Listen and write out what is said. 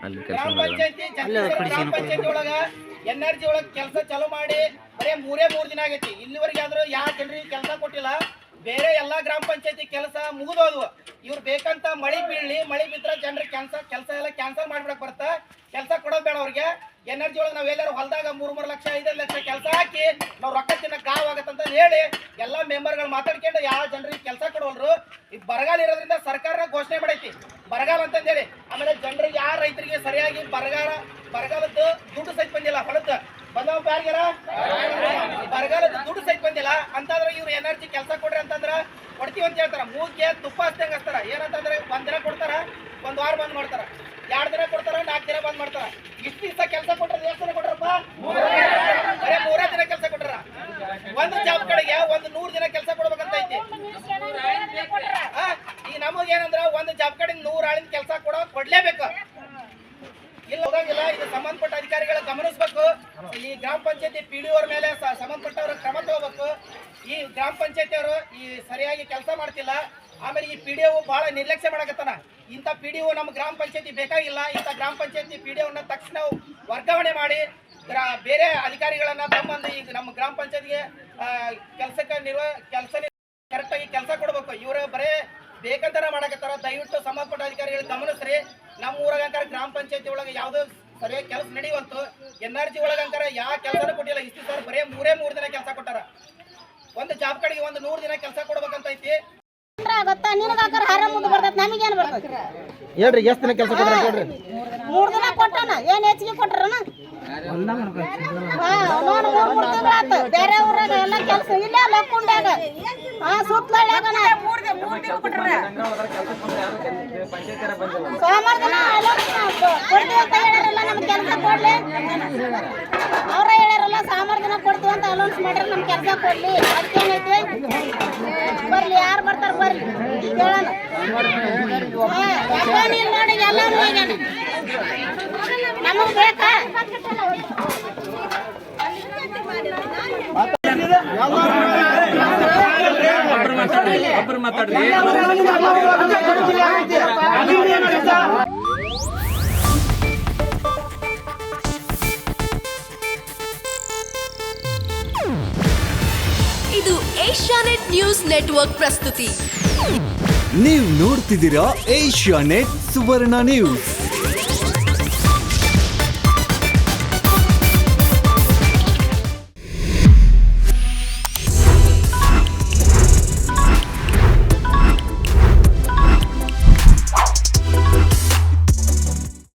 ಅಲ್ಲಿ ಗ್ರಾಮ ಪಂಚಾಯತಿ ಗ್ರಾಮ ಪಂಚಾಯತಿ ಒಳಗ NRG ಒಳಗ ಕೆಲಸ ಚಾಲೂ ಮಾಡಿ ಬರೇ 3 ದಿನ ಆಗೈತಿ. ಇಲ್ಲಿವರೆಗೆ ಆದ್ರೂ ಯಾವ ಜನರಿಗೆ ಕೆಲಸ ಕೊಟ್ಟಿಲ್ಲ. ಬೇರೆ ಎಲ್ಲಾ ಗ್ರಾಮ ಪಂಚಾಯತಿ ಕೆಲಸ ಮುಗಿದೋದ್ವು. ಇವ್ರು ಬೇಕಂತ ಮಳಿ ಬಿದ್ರೆ ಜನರಿಗೆ ಕೆಲಸ ಎಲ್ಲ ಕ್ಯಾನ್ಸಲ್ ಮಾಡ್ಬಿಡಕ್ ಬರ್ತಾ. ಕೆಲಸ ಕೊಡೋದು ಬೇಡ ಅವ್ರಿಗೆ. NRG ಒಳಗೆ ನಾವ್ ಎಲ್ಲರೂ ಹೊಲದಾಗ 3 ಲಕ್ಷ 5 ಲಕ್ಷ ಕೆಲಸ ಹಾಕಿ ನಾವು ರೊಕ್ಕ ತಿನ್ನಕ್ ಆಗತ್ತಂತ ಹೇಳಿ ಎಲ್ಲಾ ಮೆಂಬರ್ಗಳು ಮಾತಾಡ್ಕೊಂಡು ಯಾವ ಜನರಿಗೆ ಕೆಲಸ ಕೊಡೋಲ್ರು. ಈಗ ಬರಗಾಲ ಇರೋದ್ರಿಂದ ಸರ್ಕಾರ ಘೋಷಣೆ ಮಾಡೈತಿ ಬರಗಾಲ ಅಂತಂದೇಳಿ. ಆಮೇಲೆ ಜನರಿಗೆ ಯಾರ ರೈತರಿಗೆ ಸರಿಯಾಗಿ ಬರಗಾಲದ್ದು ದುಡ್ಡು ಸಹಿತ ಬಂದಿಲ್ಲ. ಹೊಲದ ಬಂದವ ಯಾರಿಗಾರ ಬರಗಾಲದ ದುಡ್ಡು ಸಹಿತ ಬಂದಿಲ್ಲ ಅಂತಂದ್ರೆ ಇವ್ರು NRG ಕೆಲಸ ಕೊಡ್ರಿ ಅಂತಂದ್ರ ಕೊಡ್ತೀವಿ ಅಂತ ಹೇಳ್ತಾರ. ಮೂಗ್ಗೆ ತುಪ್ಪ ಹಚ್ದಂಗ ಹಚ್ತಾರ. ಏನಂತಂದ್ರೆ 1 ದಿನ ಕೊಡ್ತಾರ, 1 ವಾರ ಬಂದ್ ಮಾಡ್ತಾರ, 2 ದಿನ ಕೊಡ್ತಾರ, 4 ದಿನ ಬಂದ್ ಮಾಡ್ತಾರ. ಇಷ್ಟು ದಿವಸ ಕೆಲಸ ಕೊಟ್ರ ಎಷ್ಟು ದಿನ ಕೊಟ್ರಪ್ಪ? 3 ದಿನ ಕೆಲಸ ಕೊಟ್ಟಾರ. ಒಂದು ಜಾಬ್ ಕಡೆಗೆ 100 ದಿನ ಕೆಲಸ ಕೊಡ್ಬೇಕಂತ ಐತಿ. ಈಗ ನಮಗೇನಂದ್ರ ಒಂದು ಜಾಬ್ ಕಡೆ 100 ಆಳಿನ ಕೆಲಸ ಕೊಡ್ಲೇಬೇಕು. ಇಲ್ಲ ಹೋಗಂಗಿಲ್ಲ. ಇದು ಸಂಬಂಧಪಟ್ಟ ಅಧಿಕಾರಿಗಳ ಗಮನಿಸಬೇಕು. ಈ ಗ್ರಾಮ ಪಂಚಾಯತಿ PDO ಅವ್ರ ಮೇಲೆ ಸಂಬಂಧಪಟ್ಟವ್ರ ಕ್ರಮ ತಗೋಬೇಕು. ಈ ಗ್ರಾಮ ಪಂಚಾಯತಿ ಅವರು ಈ ಸರಿಯಾಗಿ ಕೆಲಸ ಮಾಡ್ತಿಲ್ಲ. ಆಮೇಲೆ ಈ PDO ಬಹಳ ನಿರ್ಲಕ್ಷ್ಯ ಮಾಡಕತ್ತಾನ. ಇಂಥ PDO ನಮ್ಮ ಗ್ರಾಮ ಪಂಚಾಯತಿ ಬೇಕಾಗಿಲ್ಲ. ಇಂಥ ಗ್ರಾಮ ಪಂಚಾಯತಿ PDOನ ತಕ್ಷಣ ವರ್ಗಾವಣೆ ಮಾಡಿ ಬೇರೆ ಅಧಿಕಾರಿಗಳನ್ನ ತಮ್ಮಂದು ಈಗ ನಮ್ಮ ಗ್ರಾಮ ಪಂಚಾಯತಿಗೆ ಕೆಲಸ ಕರೆಕ್ಟಾಗಿ ಕೆಲಸ ಕೊಡ್ಬೇಕು. ಇವರು ಬರೇ ಬೇಕಂತಾರ ಮಾಡಕತ್ತಾರ. ದಯವಿಟ್ಟು ಸಂಬಂಧಪಟ್ಟ ಅಧಿಕಾರಿಗಳು ಗಮನಿಸ್ರಿ. ನಮ್ಮ ಊರಾಗಂಕಾರ ಗ್ರಾಮ ಪಂಚಾಯತಿ ಒಳಗೆ ಯಾವುದೋ ಸರಿಯಾಗಿ ಕೆಲಸ ನಡೆಯುವಂತು. NRG ಒಳಗಂಕಾರ ಯಾವ ಕೆಲಸನೂ ಕೊಟ್ಟಿಲ್ಲ. ಇಷ್ಟು ಸರ್ ಬರೇ 3 ದಿನ ಕೆಲಸ ಕೊಟ್ಟಾರ. ಒಂದು ಜಾಬ್ ಕಡೆಗೆ 100 ದಿನ ಕೆಲಸ ಕೊಡ್ಬೇಕಂತ ಐತಿ. ಹೇಳ್ರಿ ಎಷ್ಟು ದಿನ ಕೆಲಸ ಕೊಟ್ಟಾರ ಹೇಳ್ರಿ. 3 ದಿನ ಕೊಟ್ಟಾನ. ಏನ್ ಹೆಚ್ಚಿಗೆ ಕೊಟ್ರನ? ಬೇರೆ ಊರಾಗ ಎಲ್ಲ ಕೆಲಸ ಇಲ್ಲ. ಲಕ್ಕುಂಡ್ಯಾಗ ಸುತ್ತಳ್ಯಾಗ ಸೋಮವಾರ ದಿನ ಕೊಡ್ತೀವಿ ಅಂತ ಹೇಳ್ಯಾರಲ್ಲ. ನಮ್ಗೆ ಕೆಲಸ ಕೊಡ್ಲಿ ಅವ್ರ ಹೇಳ್ಯಾರಲ್ಲ. ಸೋಮವಾರ ದಿನ ಕೊಡ್ತೀವಿ ಅಂತ ಅನೌನ್ಸ್ ಮಾಡ್ರಿ. ನಮ್ ಕೆಲಸ ಕೊಡ್ಲಿ. ಅದಕ್ಕೇನೈತಿ? ಬರ್ಲಿ, ಯಾರು ಬರ್ತಾರ ಬರ್ಲಿ ಕೇಳೋಣ. ನೋಡಿ ಎಲ್ಲ ನಮಗ್ ಬೇಕಾ? ಇದು ಏಷ್ಯಾನೆಟ್ ನ್ಯೂಸ್ ನೆಟ್ವರ್ಕ್ ಪ್ರಸ್ತುತಿ. ನೀವು ನೋಡ್ತಿದ್ದೀರಾ ಏಷ್ಯಾನೆಟ್ ಸುವರ್ಣ ನ್ಯೂಸ್.